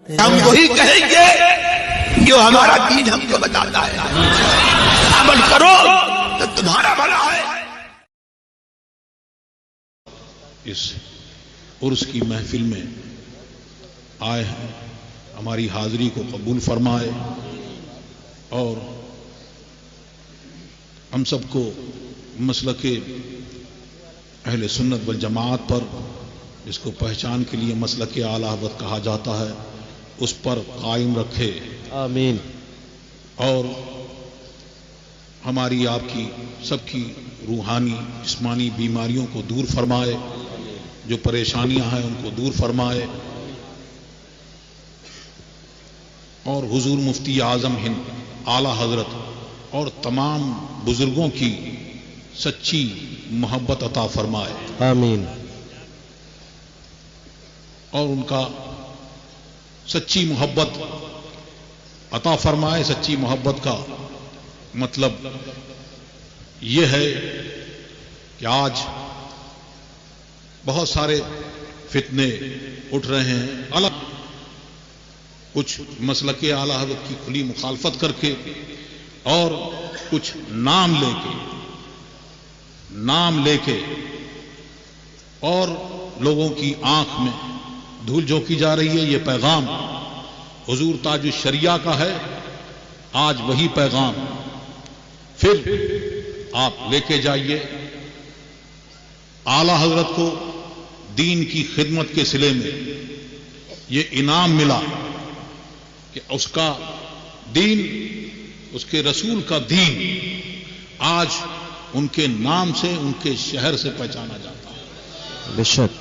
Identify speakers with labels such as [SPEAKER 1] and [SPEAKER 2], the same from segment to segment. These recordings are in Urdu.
[SPEAKER 1] ہم وہی کہیں گے جو ہمارا دین ہم کو بتاتا ہے. عمل کرو تو تمہارا بھلا ہے.
[SPEAKER 2] اس عرس کی محفل میں آئے ہیں، ہماری حاضری کو قبول فرمائے اور ہم سب کو مسلک اہل سنت والجماعت پر، جس کو پہچان کے لیے مسلک اعلی حضرت کہا جاتا ہے، اس پر قائم رکھے.
[SPEAKER 3] آمین.
[SPEAKER 2] اور ہماری آپ کی سب کی روحانی جسمانی بیماریوں کو دور فرمائے، جو پریشانیاں ہیں ان کو دور فرمائے، اور حضور مفتی اعظم ہند اعلی حضرت اور تمام بزرگوں کی سچی محبت عطا فرمائے.
[SPEAKER 3] آمین.
[SPEAKER 2] اور ان کا سچی محبت عطا فرمائے. سچی محبت کا مطلب یہ ہے کہ آج بہت سارے فتنے اٹھ رہے ہیں، الگ کچھ مسلک اعلی حضرت کی کھلی مخالفت کر کے، اور کچھ نام لے کے اور لوگوں کی آنکھ میں دھول جھونکی جا رہی ہے. یہ پیغام حضور تاج الشریعہ کا ہے. آج وہی پیغام پھر آپ لے کے جائیے. اعلی حضرت کو دین کی خدمت کے صلے میں یہ انعام ملا کہ اس کا دین، اس کے رسول کا دین آج ان کے نام سے، ان کے شہر سے پہچانا جاتا ہے.
[SPEAKER 3] بے شک.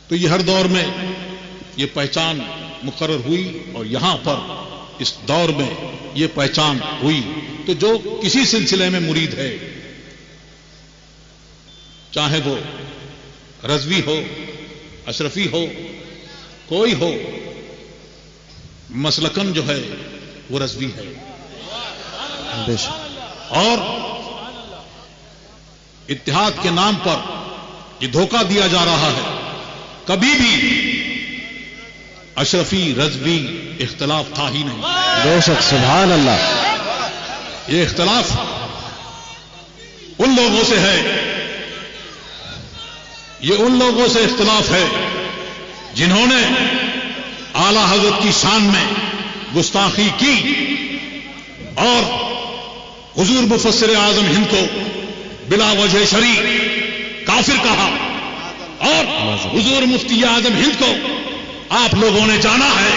[SPEAKER 2] تو یہ ہر دور میں یہ پہچان مقرر ہوئی، اور یہاں پر اس دور میں یہ پہچان ہوئی. تو جو کسی سلسلے میں مرید ہے، چاہے وہ رضوی ہو، اشرفی ہو، کوئی ہو، مسلکن جو ہے وہ رضوی ہے.
[SPEAKER 3] بے شک.
[SPEAKER 2] اور اتحاد کے نام پر یہ دھوکہ دیا جا رہا ہے. کبھی بھی اشرفی رضوی اختلاف تھا ہی نہیں.
[SPEAKER 3] بے شک. سبحان اللہ.
[SPEAKER 2] یہ اختلاف ان لوگوں سے ہے، یہ ان لوگوں سے اختلاف ہے جنہوں نے اعلی حضرت کی شان میں گستاخی کی اور حضور مفسر اعظم ہند کو بلا وجہ شرعی کافر کہا، اور حضور مفتی اعظم ہند کو آپ لوگوں نے جانا ہے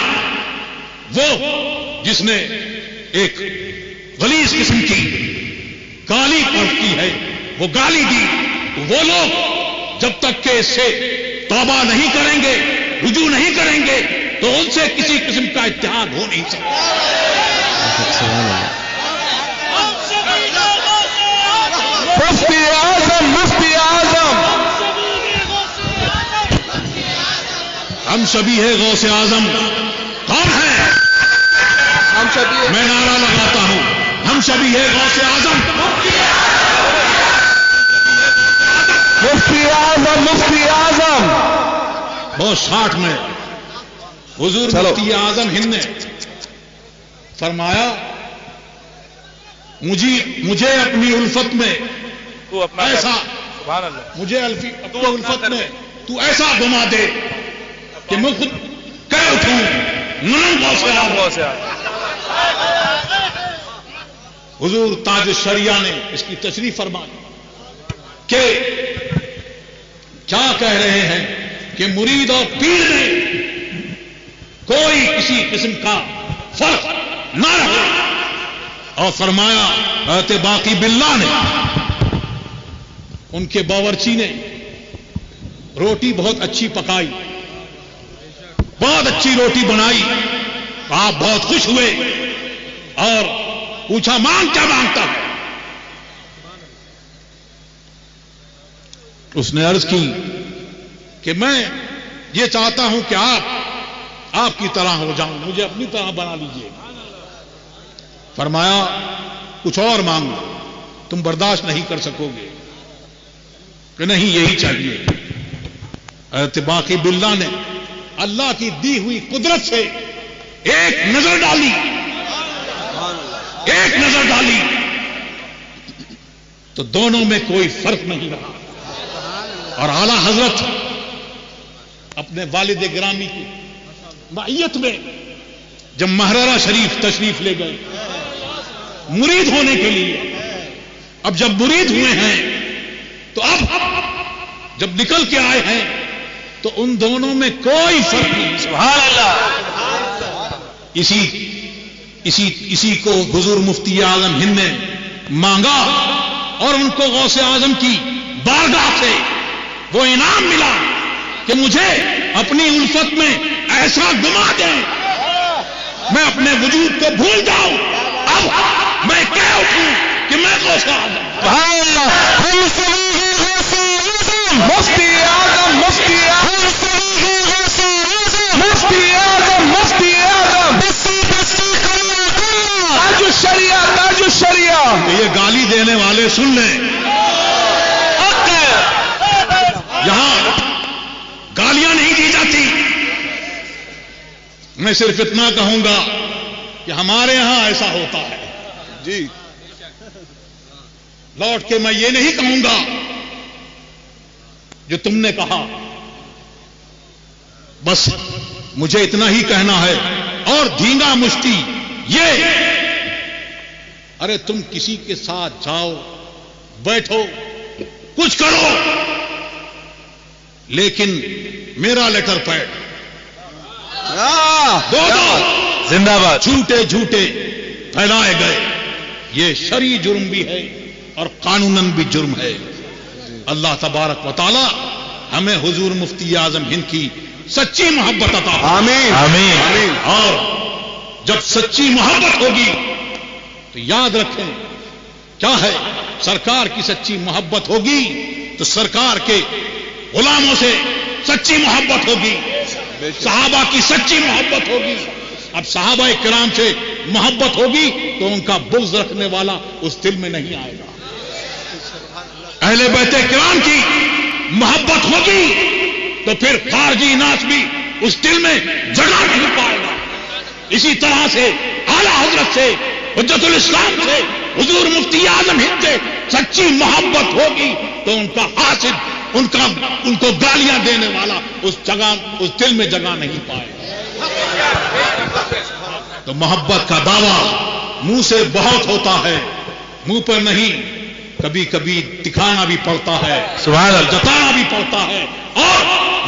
[SPEAKER 2] وہ جس نے ایک غلیظ قسم کی گالی پڑھ کی ہے، وہ گالی دی. وہ لوگ جب تک کہ اس سے توبہ نہیں کریں گے، رجوع نہیں کریں گے، تو ان سے کسی قسم کا اتحاد ہو نہیں سکتا.
[SPEAKER 3] سبحان اللہ.
[SPEAKER 1] مفتی اعظم، مفتی اعظم،
[SPEAKER 2] ہم شبیہ ہے غوث اعظم. کون ہے؟
[SPEAKER 1] ہم سبھی
[SPEAKER 2] میں نعرہ لگاتا ہوں، ہم شبیہ ہے غوث اعظم.
[SPEAKER 1] مفتی اعظم، مفتی اعظم.
[SPEAKER 2] بہت 60 میں حضور مفتی اعظم ہند نے فرمایا، مجھے اپنی الفت میں ایسا، مجھے اپنی الفت میں تو ایسا گما دے کہ میں خود کہہ اٹھوں نام غوث اعظم. حضور تاج الشریعہ نے اس کی تشریح فرمائی کہ کیا کہہ رہے ہیں کہ مرید اور پیر میں کوئی کسی قسم کا فرق نہ رہے. اور فرمایا حضرت باقی باللہ نے، ان کے باورچی نے روٹی بہت اچھی پکائی، بہت اچھی روٹی بنائی. آپ بہت خوش ہوئے اور پوچھا مانگ کیا مانگتا ہے؟ اس نے عرض کی کہ میں یہ چاہتا ہوں کہ آپ کی طرح ہو جاؤں، مجھے اپنی طرح بنا لیجیے. فرمایا کچھ اور مانگو، تم برداشت نہیں کر سکو گے. کہ نہیں یہی چاہیے. حضرت باقی باللہ نے اللہ کی دی ہوئی قدرت سے ایک نظر ڈالی، ایک نظر ڈالی تو دونوں میں کوئی فرق نہیں رہا. اور اعلی حضرت اپنے والد گرامی کی معیت میں جب مہرارہ شریف تشریف لے گئے مرید ہونے کے لیے، اب جب مرید ہوئے ہیں تو اب جب نکل کے آئے ہیں تو ان دونوں میں کوئی فرق نہیں.
[SPEAKER 1] سبحان اللہ.
[SPEAKER 2] اسی کو حضور مفتی اعظم ہند نے مانگا اور ان کو غوث اعظم کی بارگاہ سے وہ انعام ملا کہ مجھے اپنی الفت میں ایسا گما دیں میں اپنے وجود کو بھول جاؤں. اب میں کہہ اٹھوں کہ میں غوث اعظم.
[SPEAKER 1] سبحان اللہ. مفتی اعظم، مفتی اعظم، مفتی اعظم، مفتی اعظم، تاج الشریعہ، تاج الشریعہ.
[SPEAKER 2] یہ گالی دینے والے سن لیں، یہاں گالیاں نہیں دی جاتی. میں صرف اتنا کہوں گا کہ ہمارے ہاں ایسا ہوتا ہے
[SPEAKER 1] جی.
[SPEAKER 2] لوٹ کے میں یہ نہیں کہوں گا جو تم نے کہا، بس مجھے اتنا ہی کہنا ہے. اور دھینگا مشتی یہ، ارے تم کسی کے ساتھ جاؤ بیٹھو کچھ کرو لیکن میرا لیٹر پیڈ دو
[SPEAKER 1] زندہ باد
[SPEAKER 2] جھوٹے جھوٹے پھیلائے گئے، یہ شرعی جرم بھی ہے اور قانوناً بھی جرم ہے. اللہ تبارک و تعالی ہمیں حضور مفتی اعظم ہند کی سچی محبت عطا فرمائے.
[SPEAKER 1] آمین آمین.
[SPEAKER 2] اور جب سچی محبت ہوگی تو یاد رکھیں کیا ہے، سرکار کی سچی محبت ہوگی تو سرکار کے غلاموں سے سچی محبت ہوگی، صحابہ کی سچی محبت ہوگی. اب صحابہ کرام سے محبت ہوگی تو ان کا بغض رکھنے والا اس دل میں نہیں آئے گا. اہل بیت کرام کی محبت ہوگی تو پھر خارجی ناس بھی اس دل میں جگہ نہیں پائے گا. اسی طرح سے اعلیٰ حضرت سے، حجت الاسلام سے، حضور مفتی اعظم ہند سے سچی محبت ہوگی تو ان کا حاسد، ان کو گالیاں دینے والا اس دل میں جگہ نہیں پائے گا. تو محبت کا دعویٰ منہ سے بہت ہوتا ہے، منہ پر نہیں، کبھی کبھی دکھانا بھی پڑتا ہے،
[SPEAKER 1] سبحان اللہ.
[SPEAKER 2] جتانا بھی پڑتا ہے. اور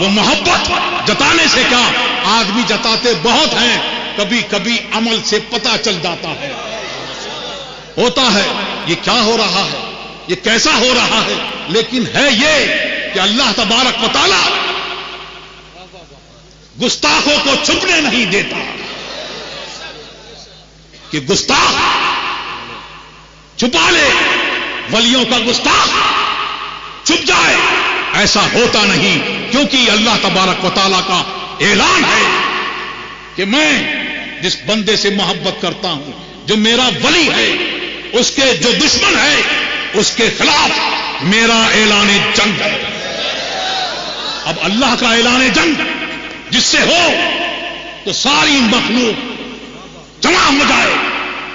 [SPEAKER 2] وہ محبت جتانے سے کیا، آدمی جتاتے بہت ہیں، کبھی کبھی عمل سے پتہ چل جاتا ہے، ہوتا ہے یہ کیا ہو رہا ہے، یہ کیسا ہو رہا ہے. لیکن ہے یہ کہ اللہ تبارک و تعالی گستاخوں کو چھپنے نہیں دیتا کہ گستاخ چھپا لے، ولیوں کا گستاخ چھپ جائے، ایسا ہوتا نہیں. کیونکہ اللہ تبارک و تعالیٰ کا اعلان ہے کہ میں جس بندے سے محبت کرتا ہوں، جو میرا ولی ہے، اس کے جو دشمن ہے اس کے خلاف میرا اعلان جنگ ہے. اب اللہ کا اعلان جنگ جس سے ہو تو ساری مخلوق جمع ہو جائے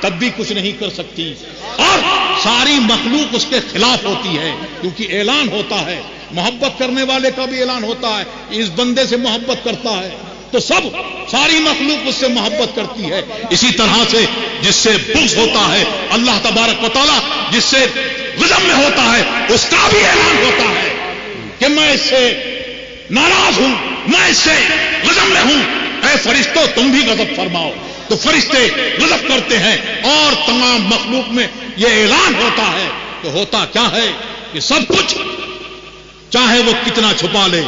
[SPEAKER 2] تب بھی کچھ نہیں کر سکتی، اور ساری مخلوق اس کے خلاف ہوتی ہے. کیونکہ اعلان ہوتا ہے، محبت کرنے والے کا بھی اعلان ہوتا ہے، اس بندے سے محبت کرتا ہے تو ساری مخلوق اس سے محبت کرتی ہے. اسی طرح سے جس سے بغض ہوتا ہے، اللہ تبارک و تعالیٰ جس سے غضب میں ہوتا ہے، اس کا بھی اعلان ہوتا ہے کہ میں اس سے ناراض ہوں، میں اس سے غضب میں ہوں. اے فرشتوں تم بھی غضب فرماؤ. تو فرشتے غضب کرتے ہیں اور تمام مخلوق میں یہ اعلان ہوتا ہے. تو ہوتا کیا ہے کہ سب کچھ چاہے وہ کتنا چھپا لے،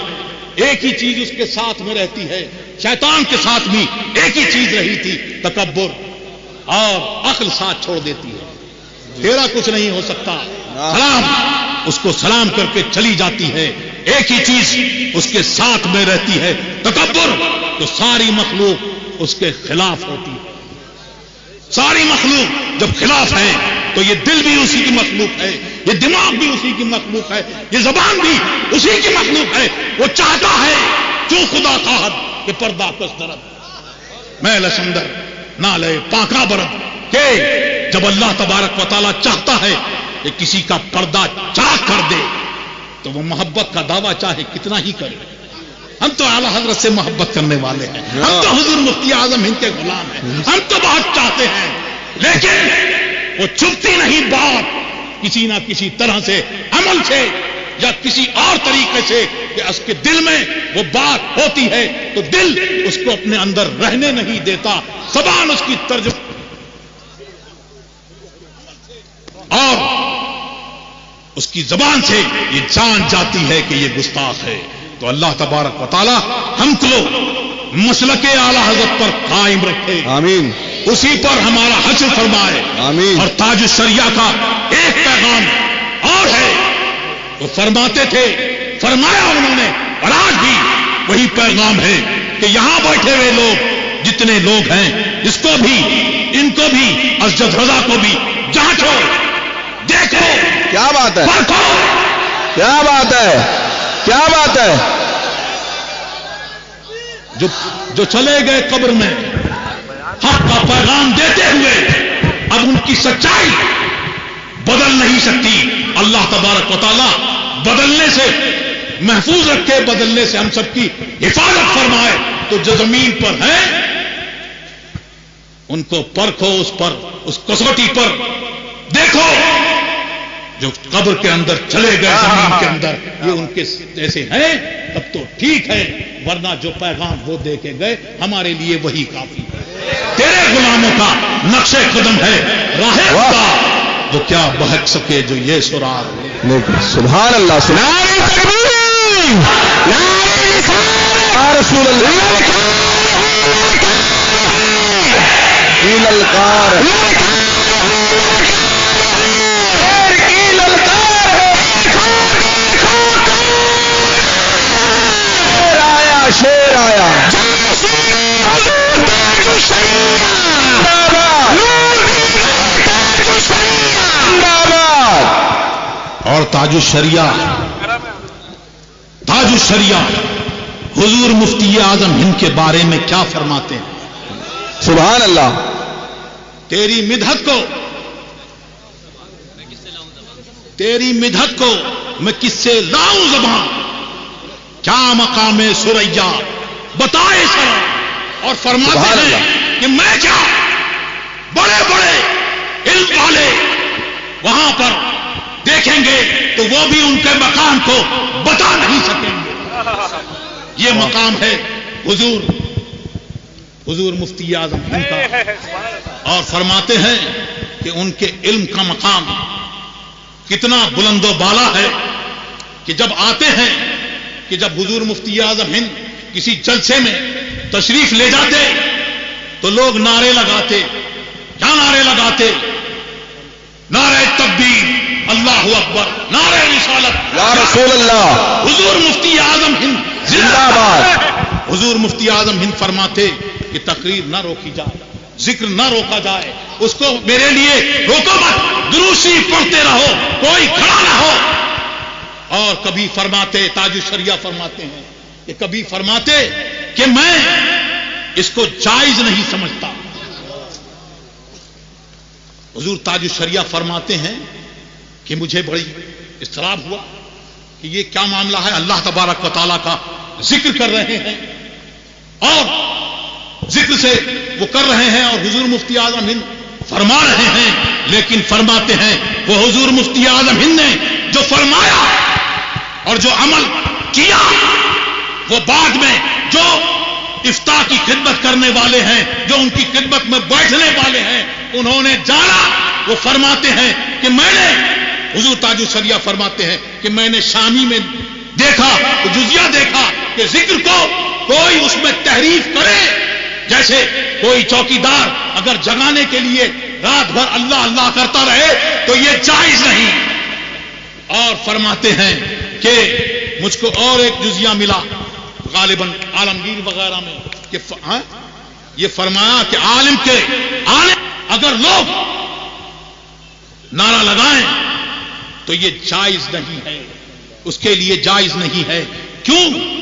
[SPEAKER 2] ایک ہی چیز اس کے ساتھ میں رہتی ہے. شیطان کے ساتھ بھی ایک ہی چیز رہی تھی، تکبر، اور عقل ساتھ چھوڑ دیتی ہے. تیرا کچھ نہیں ہو سکتا، سلام اس کو سلام کر کے چلی جاتی ہے. ایک ہی چیز اس کے ساتھ میں رہتی ہے، تکبر. تو ساری مخلوق اس کے خلاف ہوتی ہے. ساری مخلوق جب خلاف ہے تو یہ دل بھی اسی کی مخلوق ہے، یہ دماغ بھی اسی کی مخلوق ہے، یہ زبان بھی اسی کی مخلوق ہے. وہ چاہتا ہے جو خدا خواہد کہ پردہ کس درد میں لسندر نہ لے پاکا برد، کہ جب اللہ تبارک و تعالیٰ چاہتا ہے کہ کسی کا پردہ چاک کر دے تو وہ محبت کا دعویٰ چاہے کتنا ہی کرے. ہم تو اعلیٰ حضرت سے محبت کرنے والے ہیں، ہم تو حضور مفتی اعظم ہند کے غلام ہیں، ہم تو بہت چاہتے ہیں، لیکن وہ چھپتی نہیں بات کسی نہ کسی طرح سے، عمل سے یا کسی اور طریقے سے، کہ اس کے دل میں وہ بات ہوتی ہے تو دل اس کو اپنے اندر رہنے نہیں دیتا، زبان اس کی ترجمہ اور اس کی زبان سے یہ جان جاتی ہے کہ یہ گستاخ ہے. تو اللہ تبارک و تعالی ہم کو مسلک اعلیٰ حضرت پر قائم رکھے،
[SPEAKER 3] آمین.
[SPEAKER 2] اسی پر ہمارا حشر فرمائے.
[SPEAKER 3] آمین.
[SPEAKER 2] اور تاج الشریعہ کا ایک پیغام اور ہے، وہ فرماتے تھے، فرمایا انہوں نے، اور آج بھی وہی پیغام ہے کہ یہاں بیٹھے ہوئے لوگ جتنے لوگ ہیں، اس کو بھی، ان کو بھی، اسجد رضا کو بھی جانچو، دیکھو،
[SPEAKER 3] کیا بات ہے،
[SPEAKER 2] پرکھو.
[SPEAKER 3] کیا بات ہے، کیا بات ہے.
[SPEAKER 2] جو چلے گئے قبر میں حق کا پیغام دیتے ہوئے، اب ان کی سچائی بدل نہیں سکتی. اللہ تبارک و تعالیٰ بدلنے سے محفوظ رکھے، بدلنے سے ہم سب کی حفاظت فرمائے. تو جو زمین پر ہیں ان کو پرکھو، اس پر، اس کسوٹی پر دیکھو. جو قبر کے اندر چلے گئے زمین کے اندر، یہ ان کے جیسے ہیں تب تو ٹھیک ہے، ورنہ جو پیغام وہ دے کے گئے ہمارے لیے وہی کافی ہے. تیرے غلاموں کا نقش قدم ہے راہ خدا، وہ کیا بہک سکے جو یہ سراغ.
[SPEAKER 3] سبحان اللہ، سبحان رسول اللہ. شیر آیا،
[SPEAKER 2] اور تاج الشریعہ، تاج الشریعہ حضور مفتی اعظم ہند کے بارے میں کیا فرماتے ہیں؟
[SPEAKER 3] سبحان اللہ.
[SPEAKER 2] تیری مدحت کو، تیری مدحت کو میں کس سے لاؤں زبان، کیا مقام سریا بتائے سر. اور فرماتے ہیں کہ میں کیا، بڑے بڑے علم والے وہاں پر دیکھیں گے تو وہ بھی ان کے مقام کو بتا نہیں سکیں گے. یہ مقام ہے حضور مفتی اعظم ہند کا. اور فرماتے ہیں کہ ان کے علم کا مقام کتنا بلند و بالا ہے کہ جب آتے ہیں، کہ جب حضور مفتی اعظم ہند کسی جلسے میں تشریف لے جاتے تو لوگ نعرے لگاتے. کیا نعرے لگاتے؟ نعرہ تکبیر، اللہ اکبر، نعرہ رسالت،
[SPEAKER 3] یا رسول اللہ.
[SPEAKER 2] حضور مفتی اعظم ہند
[SPEAKER 3] زندہ باد.
[SPEAKER 2] حضور مفتی اعظم ہند فرماتے کہ تقریر نہ روکی جائے، ذکر نہ روکا جائے، اس کو میرے لیے روکو مت، درود شریف پڑھتے رہو، کوئی کھڑا نہ ہو. اور کبھی فرماتے، تاج الشریعہ فرماتے ہیں کہ کبھی فرماتے کہ میں اس کو جائز نہیں سمجھتا. حضور تاج الشریعہ فرماتے ہیں کہ مجھے بڑی اضطراب ہوا کہ یہ کیا معاملہ ہے. اللہ تبارک و تعالیٰ کا ذکر کر رہے ہیں اور ذکر سے وہ کر رہے ہیں اور حضور مفتی اعظم ہند فرما رہے ہیں، لیکن فرماتے ہیں وہ حضور مفتی اعظم ہند نے جو فرمایا اور جو عمل کیا، وہ بعد میں جو افتاء کی خدمت کرنے والے ہیں، جو ان کی خدمت میں بیٹھنے والے ہیں، انہوں نے جانا. وہ فرماتے ہیں کہ میں نے، حضور تاج الشریعہ فرماتے ہیں کہ میں نے شامی میں دیکھا، جزیہ دیکھا کہ ذکر کو کوئی اس میں تحریف کرے، جیسے کوئی چوکیدار اگر جگانے کے لیے رات بھر اللہ اللہ کرتا رہے تو یہ جائز نہیں. اور فرماتے ہیں کہ مجھ کو اور ایک جزیہ ملا غالباً عالمگیر وغیرہ میں کہ یہ فرمایا کہ عالم اگر لوگ نعرہ لگائیں تو یہ جائز نہیں ہے، اس کے لیے جائز نہیں ہے. کیوں؟